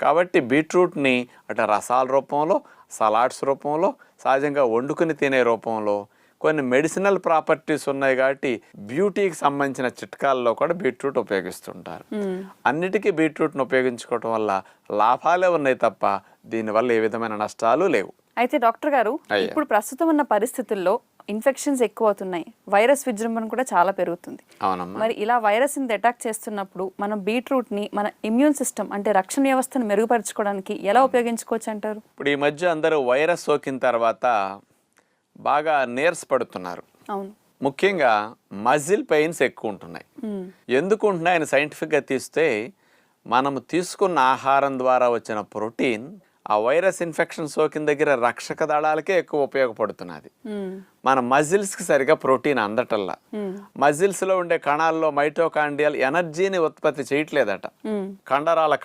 కాబట్టి బీట్రూట్ని అటు రసాల రూపంలో, సలాడ్స్ రూపంలో, సహజంగా వండుకుని తినే రూపంలో, కొన్ని మెడిసినల్ ప్రాపర్టీస్ ఉన్నాయి కాబట్టి బ్యూటీకి సంబంధించిన చిట్కాల్లో కూడా బీట్రూట్ ఉపయోగిస్తుంటారు. అన్నిటికీ బీట్రూట్ను ఉపయోగించుకోవటం వల్ల లాభాలే ఉన్నాయి తప్ప దీనివల్ల ఏ విధమైన నష్టాలు లేవు. అయితే డాక్టర్ గారు, ఇప్పుడు ప్రస్తుతం ఉన్న పరిస్థితుల్లో ఇన్ఫెక్షన్స్ ఎక్కువ అవుతున్నాయి, వైరస్ విజృంభణ కూడా చాలా పెరుగుతుంది. మరి ఇలా వైరస్ అటాక్ చేస్తున్నప్పుడు మనం బీట్రూట్ ని మన ఇమ్యూన్ సిస్టమ్ అంటే రక్షణ వ్యవస్థను మెరుగుపరచుకోవడానికి ఎలా ఉపయోగించుకోవచ్చు అంటారు? ఇప్పుడు ఈ మధ్య అందరూ వైరస్ సోకిన తర్వాత బాగా నీరసపడుతున్నారు. అవును, ముఖ్యంగా మజిల్ పెయిన్స్ ఎక్కువ ఉంటున్నాయి. ఎందుకు ఉంటున్నాయి అని సైంటిఫిక్గా తీస్తే మనము తీసుకున్న ఆహారం ద్వారా వచ్చిన ప్రోటీన్ ఆ వైరస్ ఇన్ఫెక్షన్ సోకిన దగ్గర రక్షక దళాలకే ఎక్కువ ఉపయోగపడుతున్నది. మన మజిల్స్కి సరిగా ప్రోటీన్ అందటల్లా. మజిల్స్లో ఉండే కణాల్లో మైటోకాండ్రియల్ ఎనర్జీని ఉత్పత్తి చేయట్లేదట. కండరాల